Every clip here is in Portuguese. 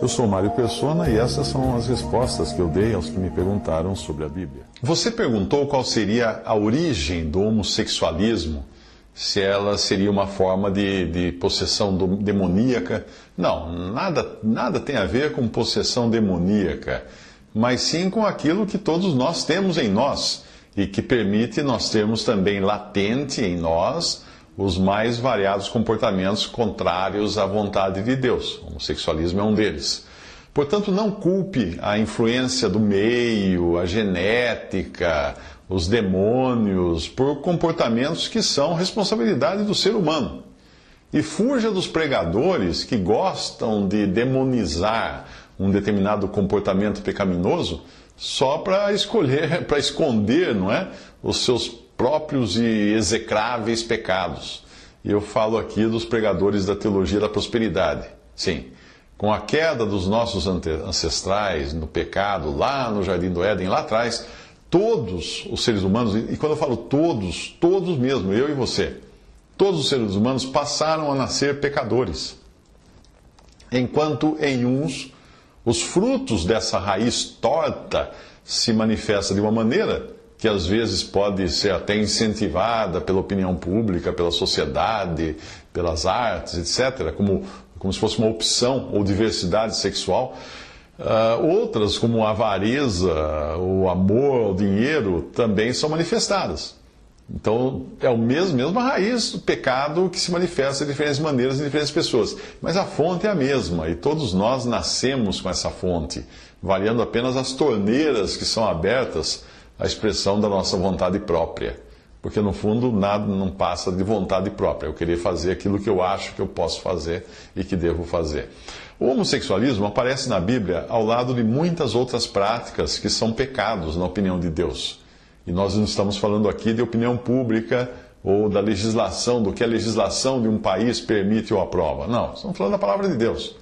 Eu sou Mário Persona e essas são as respostas que eu dei aos que me perguntaram sobre a Bíblia. Você perguntou qual seria a origem do homossexualismo, se ela seria uma forma de possessão demoníaca. Não, nada tem a ver com possessão demoníaca, mas sim com aquilo que todos nós temos em nós e que permite nós termos também latente em nós os mais variados comportamentos contrários à vontade de Deus. O homossexualismo é um deles. Portanto, não culpe a influência do meio, a genética, os demônios, por comportamentos que são responsabilidade do ser humano. E fuja dos pregadores que gostam de demonizar um determinado comportamento pecaminoso só para esconder, não é, os seus próprios e execráveis pecados. E eu falo aqui dos pregadores da teologia da prosperidade. Sim, com a queda dos nossos ancestrais no pecado, lá no Jardim do Éden, lá atrás, todos os seres humanos, e quando eu falo todos, todos mesmo, eu e você, todos os seres humanos passaram a nascer pecadores. Enquanto em uns, os frutos dessa raiz torta se manifestam de uma maneira que às vezes pode ser até incentivada pela opinião pública, pela sociedade, pelas artes, etc., como se fosse uma opção ou diversidade sexual. Outras, como a avareza, o amor, o dinheiro, também são manifestadas. Então, é a mesma raiz do pecado que se manifesta de diferentes maneiras em diferentes pessoas. Mas a fonte é a mesma, e todos nós nascemos com essa fonte, variando apenas as torneiras que são abertas à expressão da nossa vontade própria. Porque, no fundo, nada não passa de vontade própria. Eu querer fazer aquilo que eu acho que eu posso fazer e que devo fazer. O homossexualismo aparece na Bíblia ao lado de muitas outras práticas que são pecados na opinião de Deus. E nós não estamos falando aqui de opinião pública ou da legislação, do que a legislação de um país permite ou aprova. Não, estamos falando da palavra de Deus.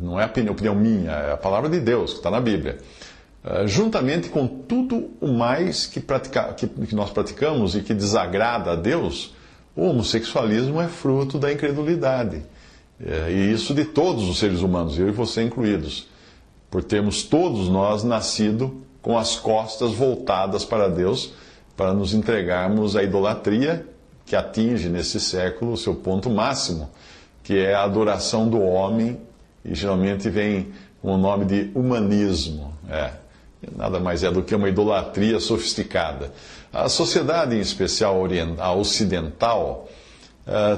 Não é a opinião minha, é a palavra de Deus que está na Bíblia. Juntamente com tudo o mais que nós praticamos e que desagrada a Deus, o homossexualismo é fruto da incredulidade. E isso de todos os seres humanos, eu e você incluídos, por termos todos nós nascido com as costas voltadas para Deus, para nos entregarmos à idolatria, que atinge nesse século o seu ponto máximo, que é a adoração do homem, e geralmente vem com o nome de humanismo. Nada mais é do que uma idolatria sofisticada. A sociedade, em especial a ocidental,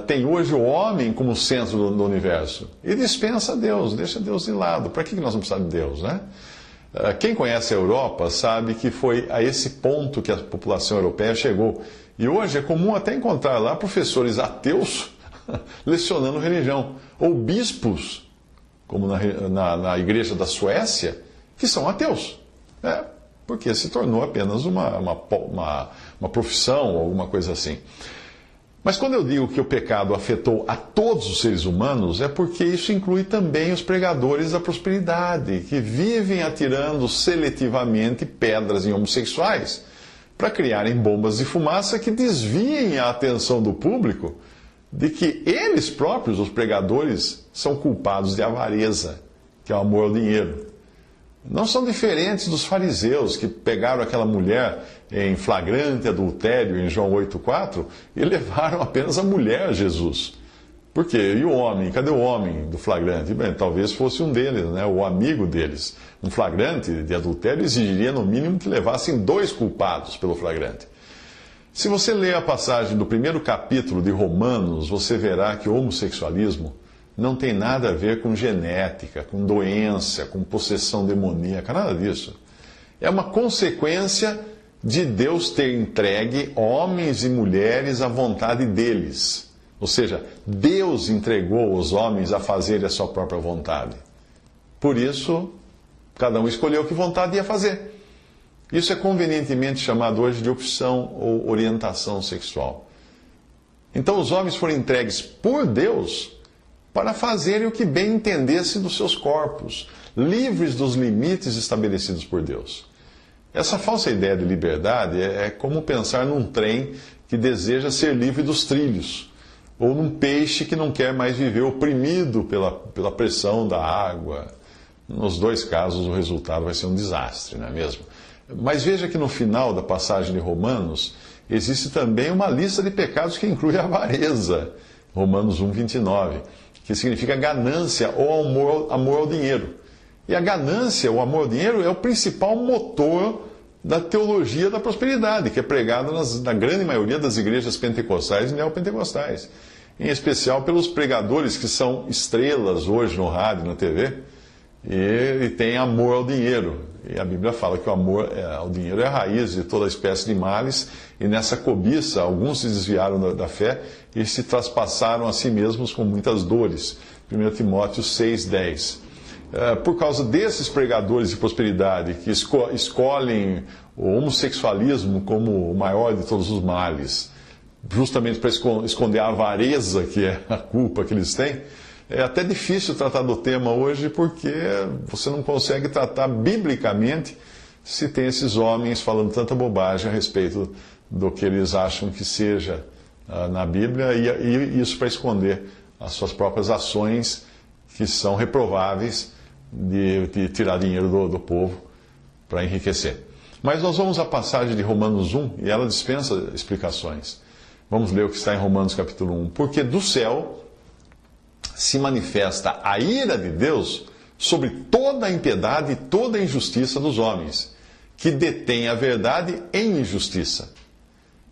tem hoje o homem como centro do universo e dispensa Deus, deixa Deus de lado. Para que nós vamos precisar de Deus, né? Quem conhece a Europa sabe que foi a esse ponto que a população europeia chegou. E hoje é comum até encontrar lá professores ateus lecionando religião, ou bispos, como na igreja da Suécia, que são ateus. Porque se tornou apenas uma profissão ou alguma coisa assim. Mas quando eu digo que o pecado afetou a todos os seres humanos, é porque isso inclui também os pregadores da prosperidade, que vivem atirando seletivamente pedras em homossexuais para criarem bombas de fumaça que desviem a atenção do público de que eles próprios, os pregadores, são culpados de avareza, que é o amor ao dinheiro. Não são diferentes dos fariseus que pegaram aquela mulher em flagrante adultério em João 8,4 e levaram apenas a mulher a Jesus. Por quê? E o homem? Cadê o homem do flagrante? Bem, talvez fosse um deles, né? O amigo deles. Um flagrante de adultério exigiria no mínimo que levassem 2 culpados pelo flagrante. Se você ler a passagem do primeiro capítulo de Romanos, você verá que o homossexualismo não tem nada a ver com genética, com doença, com possessão demoníaca, nada disso. É uma consequência de Deus ter entregue homens e mulheres à vontade deles. Ou seja, Deus entregou os homens a fazerem a sua própria vontade. Por isso, cada um escolheu que vontade ia fazer. Isso é convenientemente chamado hoje de opção ou orientação sexual. Então, os homens foram entregues por Deus para fazerem o que bem entendesse dos seus corpos, livres dos limites estabelecidos por Deus. Essa falsa ideia de liberdade é como pensar num trem que deseja ser livre dos trilhos. ou num peixe que não quer mais viver oprimido pela pressão da água. Nos dois casos, o resultado vai ser um desastre, não é mesmo? Mas veja que no final da passagem de Romanos, existe também uma lista de pecados que inclui a avareza. Romanos 1:29, que significa ganância ou amor ao dinheiro. E a ganância, o amor ao dinheiro, é o principal motor da teologia da prosperidade, que é pregada na grande maioria das igrejas pentecostais e neopentecostais. Em especial pelos pregadores que são estrelas hoje no rádio, na TV, e tem amor ao dinheiro. E a Bíblia fala que o amor ao dinheiro é a raiz de toda espécie de males, e nessa cobiça alguns se desviaram da fé e se traspassaram a si mesmos com muitas dores. 1 Timóteo 6:10. Por causa desses pregadores de prosperidade que escolhem o homossexualismo como o maior de todos os males, justamente para esconder a avareza que é a culpa que eles têm, é até difícil tratar do tema hoje porque você não consegue tratar biblicamente se tem esses homens falando tanta bobagem a respeito do que eles acham que seja na Bíblia, e isso para esconder as suas próprias ações que são reprováveis de tirar dinheiro do povo para enriquecer. Mas nós vamos à passagem de Romanos 1 e ela dispensa explicações. Vamos ler o que está em Romanos capítulo 1. Porque do céu se manifesta a ira de Deus sobre toda a impiedade e toda a injustiça dos homens, que detêm a verdade em injustiça.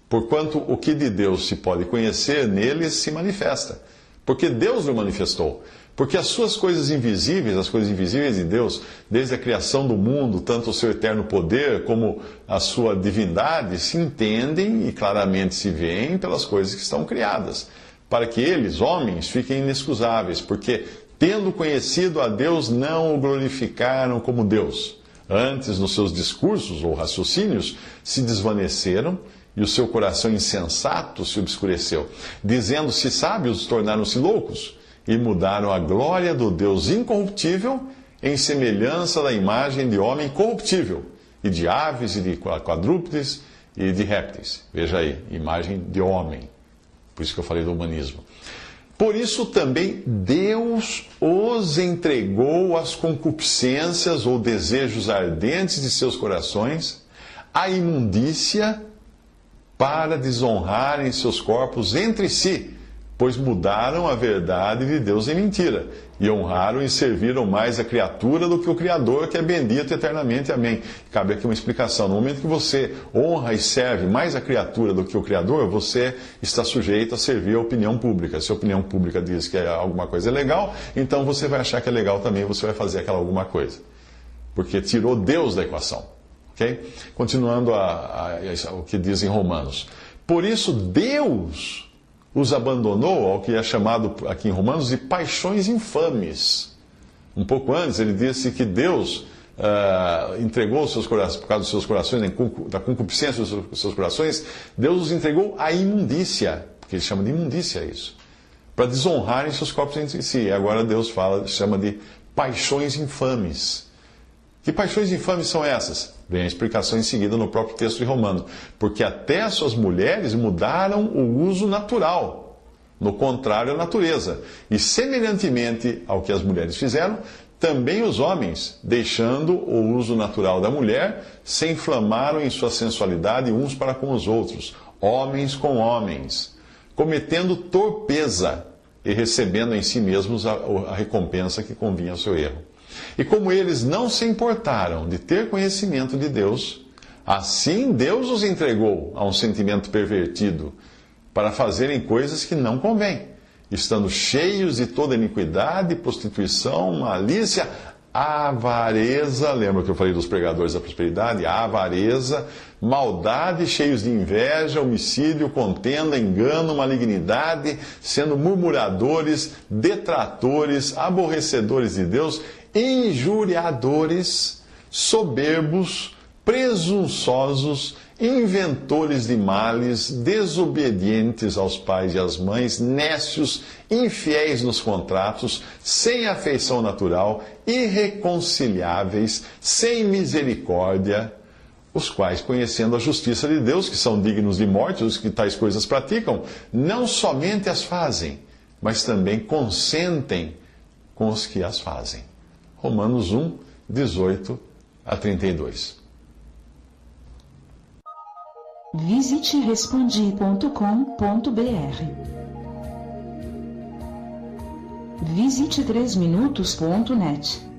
Porquanto o que de Deus se pode conhecer neles se manifesta, porque Deus o manifestou. Porque as suas coisas invisíveis, as coisas invisíveis de Deus, desde a criação do mundo, tanto o seu eterno poder como a sua divindade, se entendem e claramente se veem pelas coisas que estão criadas, para que eles, homens, fiquem inexcusáveis, porque, tendo conhecido a Deus, não o glorificaram como Deus. Antes, nos seus discursos ou raciocínios, se desvaneceram, e o seu coração insensato se obscureceu. Dizendo-se sábios, tornaram-se loucos, e mudaram a glória do Deus incorruptível em semelhança da imagem de homem corruptível, e de aves, e de quadrúpedes, e de répteis. Veja aí, imagem de homem. Por isso que eu falei do humanismo. Por isso também Deus os entregou às concupiscências ou desejos ardentes de seus corações, à imundícia, para desonrarem seus corpos entre si, pois mudaram a verdade de Deus em mentira, e honraram e serviram mais a criatura do que o Criador, que é bendito eternamente. Amém. Cabe aqui uma explicação. No momento que você honra e serve mais a criatura do que o Criador, você está sujeito a servir a opinião pública. Se a opinião pública diz que alguma coisa é legal, então você vai achar que é legal também, você vai fazer aquela alguma coisa. Porque tirou Deus da equação. Okay? Continuando o que diz em Romanos. Por isso, Deus os abandonou ao que é chamado aqui em Romanos de paixões infames. Um pouco antes, ele disse que Deus entregou os seus corações, por causa dos seus corações, da concupiscência dos seus corações, Deus os entregou à imundícia, porque ele chama de imundícia isso, para desonrarem seus corpos entre si. E agora Deus chama de paixões infames. Que paixões infames são essas? Vem a explicação em seguida no próprio texto de Romanos. Porque até as suas mulheres mudaram o uso natural, no contrário à natureza. E semelhantemente ao que as mulheres fizeram, também os homens, deixando o uso natural da mulher, se inflamaram em sua sensualidade uns para com os outros, homens com homens, cometendo torpeza e recebendo em si mesmos a recompensa que convinha ao seu erro. E como eles não se importaram de ter conhecimento de Deus, assim Deus os entregou a um sentimento pervertido para fazerem coisas que não convêm, estando cheios de toda iniquidade, prostituição, malícia, avareza, lembra que eu falei dos pregadores da prosperidade? Avareza, maldade, cheios de inveja, homicídio, contenda, engano, malignidade, sendo murmuradores, detratores, aborrecedores de Deus, injuriadores, soberbos, presunçosos, inventores de males, desobedientes aos pais e às mães, nécios, infiéis nos contratos, sem afeição natural, irreconciliáveis, sem misericórdia, os quais, conhecendo a justiça de Deus, que são dignos de morte, os que tais coisas praticam, não somente as fazem, mas também consentem com os que as fazem. Romanos 1, 18 a 32. Visite respondi.com.br. Visite 3minutos.net.